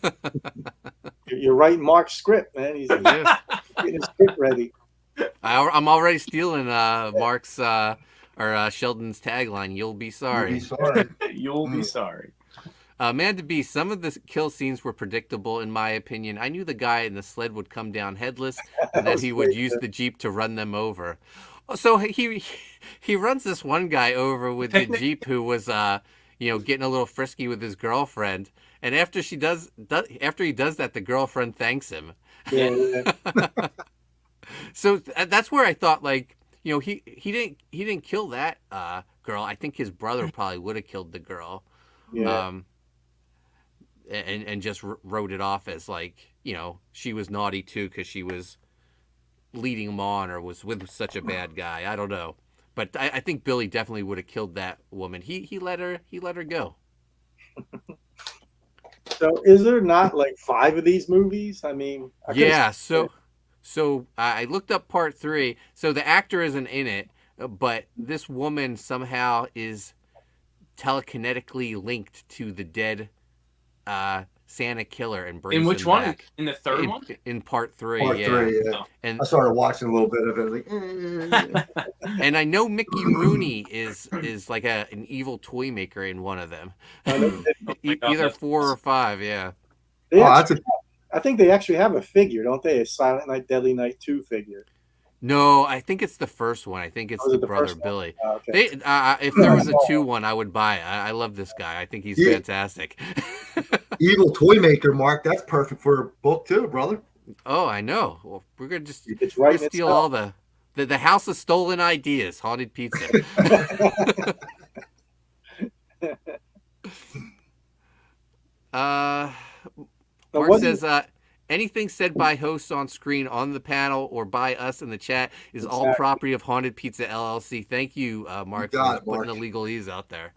B: You're writing Mark's script, man. He's getting his script ready.
A: I'm already stealing Mark's or Sheldon's tagline. You'll be sorry.
C: You'll be sorry.
A: Amanda B, some of the kill scenes were predictable, in my opinion. I knew the guy in the sled would come down headless, and that he would use the Jeep to run them over. So he runs this one guy over with the Jeep who was getting a little frisky with his girlfriend, and after he does that, the girlfriend thanks him.
B: Yeah.
A: So that's where I thought, like, he didn't kill that girl. I think his brother probably would have killed the girl.
B: Yeah.
A: And just wrote it off as like, she was naughty too because she was leading him on or was with such a bad guy. I don't know, but I think Billy definitely would have killed that woman. He let her go.
B: So is there not like 5 of these movies? I mean,
A: Yeah. So I looked up part 3. So the actor isn't in it, but this woman somehow is telekinetically linked to the dead Santa killer and brings
C: In which
A: him
C: one?
A: back.
C: In the third one?
A: In part 3.
D: Part
A: yeah.
D: 3, yeah.
A: And
D: I started watching a little bit of it. Like,
A: and I know Mickey Rooney is like an evil toy maker in one of them. Either 4 or 5. Yeah.
B: They
D: Oh,
B: actually I think they actually have a figure, don't they? A Silent Night, Deadly Night 2 figure.
A: No, I think it's the first one. I think it's
B: Oh, is
A: the
B: it the
A: brother
B: first one?
A: Billy.
B: Oh, okay.
A: If there was a 2 one, I would buy it. I love this guy. I think he's
D: Yeah.
A: fantastic.
D: Evil Toy Maker, Mark. That's perfect for a book too, brother.
A: Oh, I know. Well, we're gonna just
B: It's
A: we're
B: right
A: gonna steal all the house of stolen ideas. Haunted Pizza. Mark says, anything said by hosts on screen on the panel or by us in the chat is all property of Haunted Pizza LLC. Thank you, Mark, for putting the legalese out there.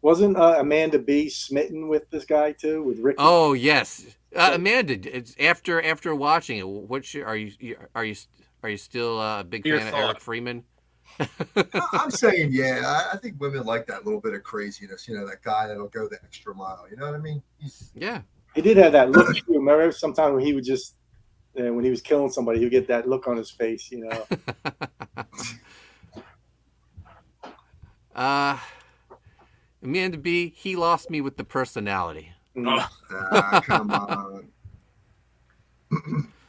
B: Wasn't Amanda B smitten with this guy too, with Ricky?
A: Oh yes, Amanda. It's after watching it. Are you still a big fan of Eric Freeman?
D: I'm saying, yeah. I think women like that little bit of craziness. That guy that'll go the extra mile. You know what I mean?
A: Yeah.
B: He did have that look too. Remember, sometimes when he would just, when he was killing somebody, he would get that look on his face.
A: Amanda B, he lost me with the personality.
B: Mm.
D: Come on.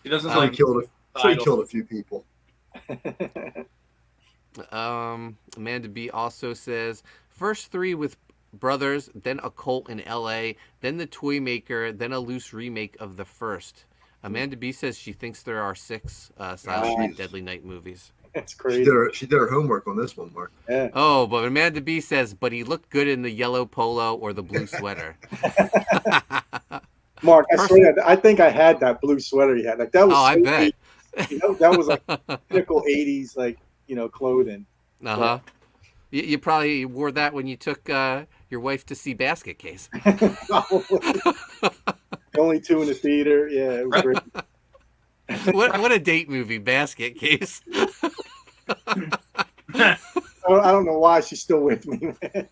C: He doesn't
D: he killed a few people.
A: Amanda B also says first 3 with brothers, then a cult in LA, then the toy maker, then a loose remake of the first. Amanda B says she thinks there are 6 Silent Night, Deadly Night movies.
B: That's crazy.
D: She did her homework on this one, Mark.
B: Yeah.
A: Oh, but Amanda B says, but he looked good in the yellow polo or the blue sweater.
B: Mark, I swear, I think I had that blue sweater you had. Like that was.
A: Oh, I bet.
B: That was like typical '80s, like clothing.
A: Uh-huh. You probably wore that when you took your wife to see Basket Case.
B: Only 2 in the theater. Yeah, it was great.
A: What a date movie, Basket Case.
B: I don't know why she's still with me, man.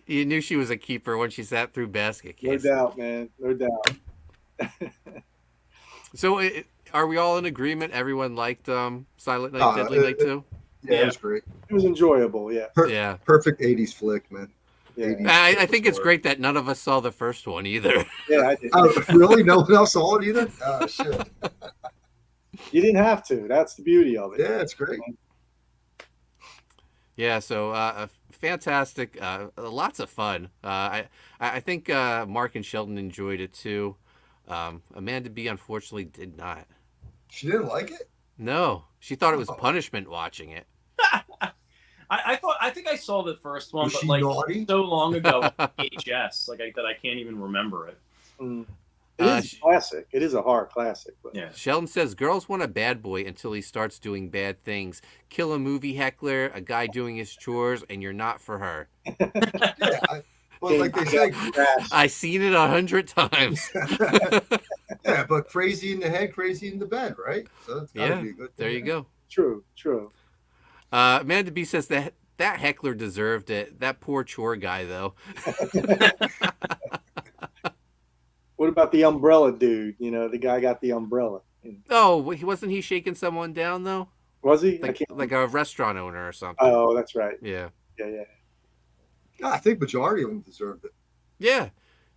A: You knew she was a keeper when she sat through Basket Case.
B: No doubt, man. No doubt.
A: So, are we all in agreement? Everyone liked Silent Night, Deadly Night 2?
D: Yeah, it was great.
B: It was enjoyable, yeah.
A: Yeah.
D: Perfect 80s flick, man.
B: Yeah.
A: I think it's great that none of us saw the first one either.
B: Yeah, I did.
D: Really? No one else saw it either? Oh, shit.
B: You didn't have to. That's the beauty of it.
D: Yeah, it's great.
A: Yeah, so fantastic. Lots of fun. I think Mark and Sheldon enjoyed it too. Amanda B unfortunately did not.
D: She didn't like it?
A: No, she thought it was punishment watching it.
C: I think I saw the first one,
D: Was
C: but
D: she
C: like
D: naughty?
C: so long ago, VHS, that I can't even remember it.
B: Mm. It is classic. It is a horror classic. But.
C: Yeah.
A: Sheldon says girls want a bad boy until he starts doing bad things. Kill a movie heckler, a guy doing his chores, and you're not for her.
D: Yeah, but like they say,
A: I've seen it 100 times.
D: yeah, but crazy in the head, crazy in the bed, right? So it's gotta be a good thing.
A: There you go.
B: True.
A: Amanda B says that heckler deserved it. That poor chore guy, though.
B: What about the umbrella dude? The guy got the umbrella.
A: Oh, wasn't he shaking someone down, though?
B: Was he?
A: Like a restaurant owner or something.
B: Oh, that's right.
A: Yeah.
B: Yeah.
D: I think majority of them deserved it.
A: Yeah.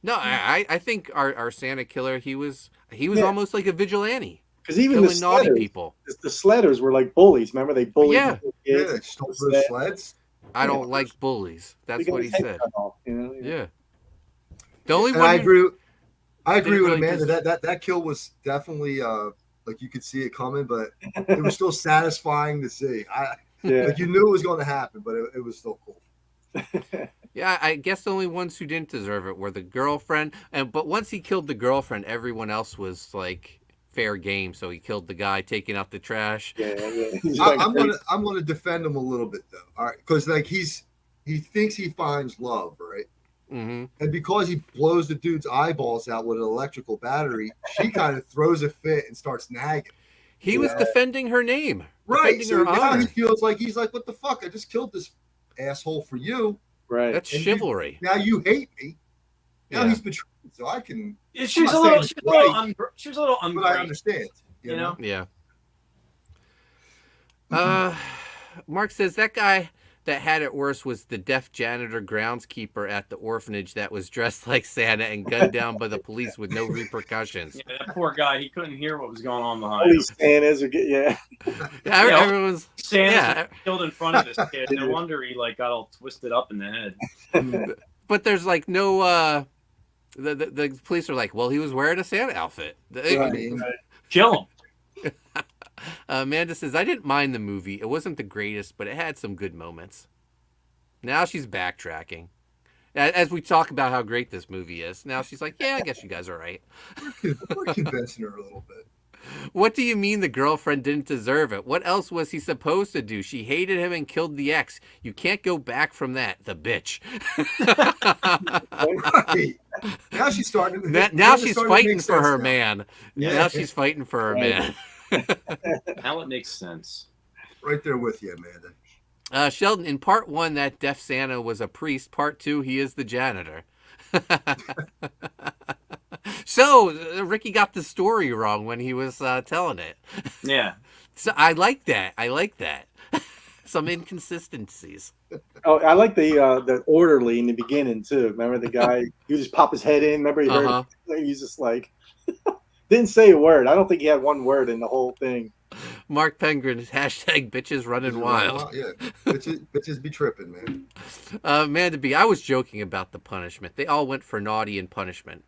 A: No, I think our Santa killer, he was almost like a vigilante.
B: Because even the
A: naughty
B: sledders,
A: people.
B: The sledders were like bullies. Remember, they bullied
A: Yeah.
B: the kids.
D: Yeah, they stole those sleds.
A: I don't like bullies. That's what he said. Yeah. The only
D: And
A: one
D: I agree with
A: really
D: Amanda. That kill was definitely like you could see it coming, but it was still satisfying to see.
B: Yeah.
D: Like you knew it was going to happen, but it was still cool.
A: Yeah, I guess the only ones who didn't deserve it were the girlfriend. But once he killed the girlfriend, everyone else was like fair game. So he killed the guy taking out the trash.
B: Yeah. He's like
D: I'm gonna defend him a little bit though. All right, because like he thinks he finds love, right?
A: Mm-hmm.
D: And because he blows the dude's eyeballs out with an electrical battery, she kind of throws a fit and starts nagging.
A: He was defending her name,
D: Right.
A: defending
D: So
A: her
D: now
A: honor.
D: he feels like he's like, what the fuck? I just killed this asshole for you.
B: right.
A: That's
D: And
A: chivalry.
D: Now you hate me. Now
A: Yeah.
D: he's betrayed. So I can.
C: She was
D: I'm
C: a
D: not
C: little,
D: saying
C: she
D: it's
C: was a little,
D: right,
C: she was a little
D: but I
C: ungrateful.
D: understand. You know?
A: Yeah. Mark says that guy that had it worse was the deaf janitor groundskeeper at the orphanage that was dressed like Santa and gunned down by the police with no repercussions.
C: Yeah, that poor guy. He couldn't hear what was going on behind
B: All
C: him.
B: these Santas are
A: Yeah,
C: Yeah,
A: everyone's
C: Santa's
A: yeah.
C: killed in front of this kid. No wonder he like got all twisted up in the head.
A: But there's like no the police are like, well, he was wearing a Santa outfit.
B: Right.
C: Kill him.
A: Amanda says, I didn't mind the movie. It wasn't the greatest, but it had some good moments. Now she's backtracking. As we talk about how great this movie is, now she's like, yeah, I guess you guys are right.
D: We're convincing her a little bit.
A: What do you mean the girlfriend didn't deserve it? What else was he supposed to do? She hated him and killed the ex. You can't go back from that. The bitch.
D: Right. Now she's starting.
A: Now she's
D: starting to
A: fighting
D: make
A: for
D: sense
A: her
D: now.
A: man.
D: Yeah.
A: Now she's fighting for her man.
C: Now it makes sense.
D: Right there with you, Amanda.
A: Sheldon, in part 1, that deaf Santa was a priest. Part 2, he is the janitor. So Ricky got the story wrong when he was telling it.
C: Yeah.
A: So I like that. Some inconsistencies.
B: Oh, I like the orderly in the beginning too. Remember the guy? He would just pop his head in. Remember he heard? He's just like didn't say a word. I don't think he had one word in the whole thing.
A: Mark Penguin, hashtag bitches running wild.
D: Yeah, bitches be tripping, man.
A: Amanda B, I was joking about the punishment. They all went for naughty and punishment.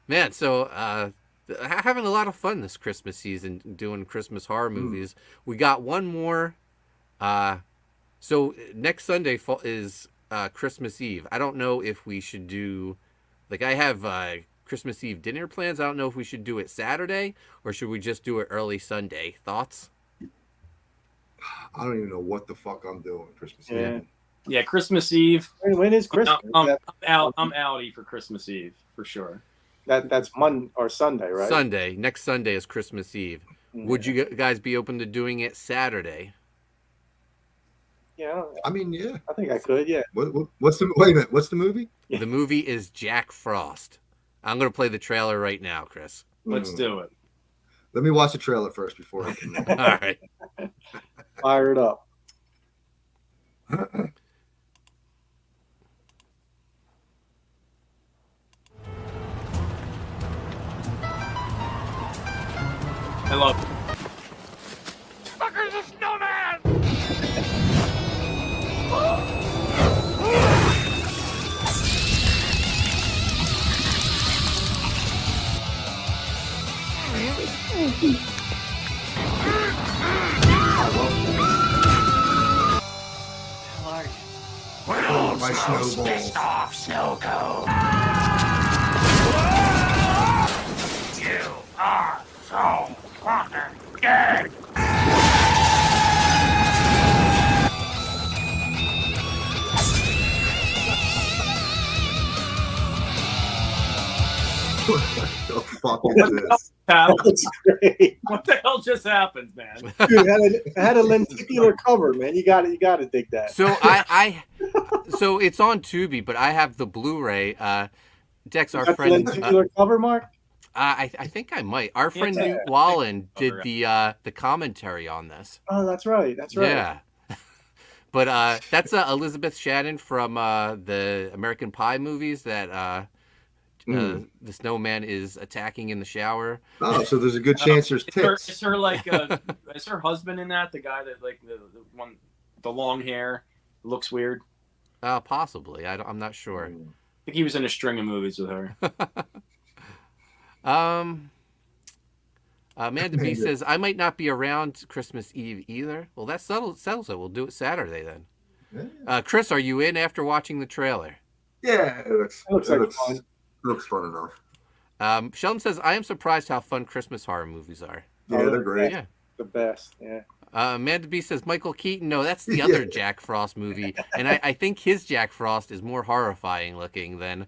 A: Man, so having a lot of fun this Christmas season doing Christmas horror movies. We got one more. So next Sunday is Christmas Eve. I don't know if we should do, like I have Christmas Eve dinner plans. I don't know if we should do it Saturday or should we just do it early Sunday. Thoughts?
D: I don't even know what the fuck I'm doing Christmas
B: Yeah.
D: Eve.
C: Yeah, Christmas Eve.
B: When is Christmas?
C: I'm outie for Christmas Eve for sure.
B: That's Monday or Sunday, right?
A: Sunday. Next Sunday is Christmas Eve. Would you guys be open to doing it Saturday?
B: Yeah,
D: I mean, yeah.
B: I think I could. Yeah.
D: What's the wait a minute? What's the movie?
B: Yeah.
A: The movie is Jack Frost. I'm going to play the trailer right now, Chris.
C: Let's do it.
D: Let me watch the trailer first before I can.
A: All right.
B: Fire it up.
C: I love it.
E: Fucker's a snowman!
D: My snowballs.
E: Off, snow cone. You are so fucking dead.
D: The fuck is this?
B: That's great.
C: What the hell just happened, man?
B: Dude, it had a lenticular cover, man. You got to dig that.
A: So so it's on Tubi, but I have the Blu-ray. Dex, our
B: Got the
A: friend,
B: lenticular cover, Mark.
A: I think I might. Our friend
C: Yeah.
A: Newt Wallen did the commentary on this.
B: Oh, that's right. That's right.
A: Yeah. But that's Elizabeth Shannon from the American Pie movies that the snowman is attacking in the shower.
D: Oh, so there's a good chance there's tits.
C: Is her like is her husband in that? The guy that like the one the long hair looks weird.
A: Possibly. I'm not sure.
C: I think he was in a string of movies with her.
A: Amanda B
D: Amanda.
A: says, I might not be around Christmas Eve either. Well, that settles it. We'll do it Saturday then.
D: Yeah,
A: Chris, are you in after watching the trailer?
D: yeah, it looks
B: It looks like fun.
D: looks fun enough.
A: Sheldon says, I am surprised how fun Christmas horror movies are.
D: Yeah,
B: Oh,
D: they're great.
A: Yeah.
B: The best. Yeah.
A: Amanda B says, Michael Keaton. No, that's the other Jack Frost movie. And I think his Jack Frost is more horrifying looking than...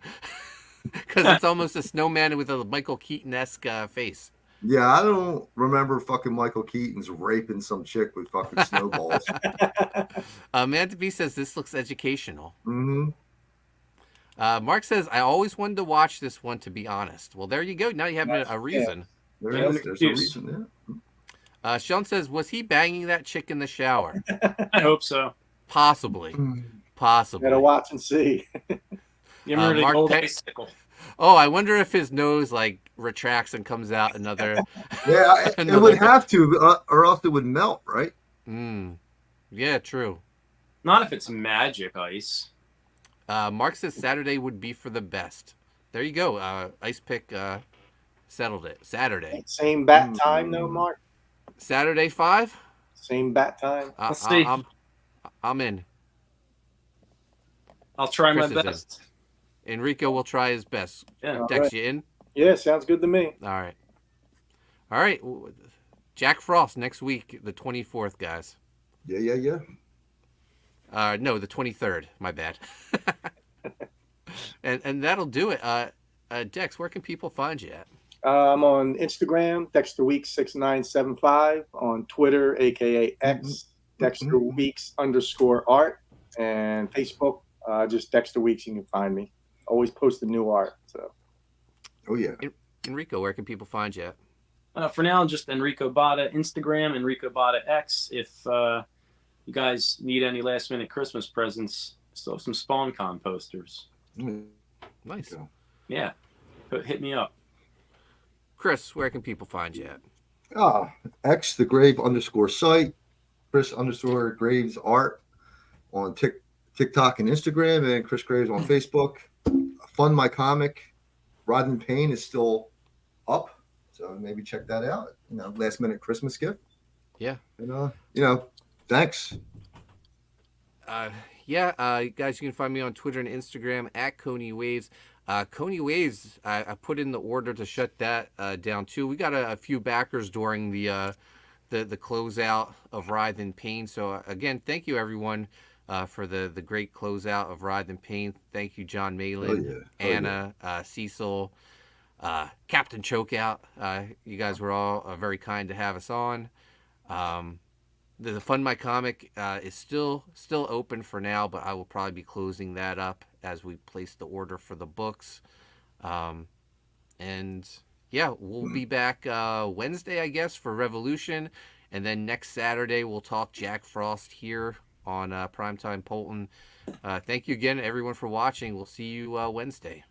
A: Because it's almost a snowman with a Michael Keaton-esque face.
D: Yeah, I don't remember fucking Michael Keaton's raping some chick with fucking snowballs.
A: Amanda B says, this looks educational.
D: Mm-hmm.
A: Mark says, I always wanted to watch this one, to be honest. Well, there you go. Now you have a reason.
D: There's a
C: excuse.
D: reason, yeah.
A: Sheldon says, was he banging that chick in the shower?
C: I hope so.
A: Possibly. Possibly.
B: Gotta watch and see.
C: You remember the
A: Mark
C: old
A: Pe-
C: bicycle?
A: Oh, I wonder if his nose like retracts and comes out another.
D: Yeah, it
A: Another-
D: would have to, or else it would melt, right?
A: Yeah, true.
C: Not if it's magic ice.
A: Mark says Saturday would be for the best. There you go. Ice pick settled it. Saturday.
B: Same bat time though, Mark.
A: Saturday 5.
B: Same bat time.
C: Let's see.
A: I'm in.
C: I'll try
A: Chris
C: my
A: is in.
C: best.
A: Enrico will try his best.
C: Yeah.
A: Dex,
B: right.
A: you in?
B: Yeah, sounds good to me.
A: All right. All right. Jack Frost next week, the 24th, guys.
D: Yeah.
A: No, the 23rd. My bad. and that'll do it. Dex, where can people find you at?
B: I'm on Instagram, Dexter Weeks 6975. On Twitter, aka X, Dexter Weeks _art, and Facebook, just Dexter Weeks. You can find me. Always post the new art. So.
D: Oh yeah.
A: Enrico, where can people find you at?
C: For now, just Enrico Botta Instagram, Enrico Botta X. If you guys need any last minute Christmas presents, still have some SpawnCon posters.
A: Nice.
C: Yeah, hit me up.
A: Chris, where can people find you at?
D: X the grave _site, Chris _Graves art on TikTok and Instagram, and Chris Graves on Facebook. Fund My Comic, Writhe Payne is still up, so maybe check that out. Last minute Christmas gift.
A: Yeah.
D: And thanks.
A: Guys, you can find me on Twitter and Instagram at Koni Waves. Koni Waves, I put in the order to shut that down too. We got a few backers during the closeout of Writhe Payne. So again, thank you everyone for the great closeout of Writhe Payne. Thank you, John Malin, Anna, Cecil, Captain Chokeout. You guys were all very kind to have us on. The Fund My Comic is still open for now, but I will probably be closing that up as we place the order for the books. And yeah, we'll be back Wednesday, I guess, for Revolution. And then next Saturday, we'll talk Jack Frost here on Primetime Poulton. Thank you again, everyone, for watching. We'll see you Wednesday.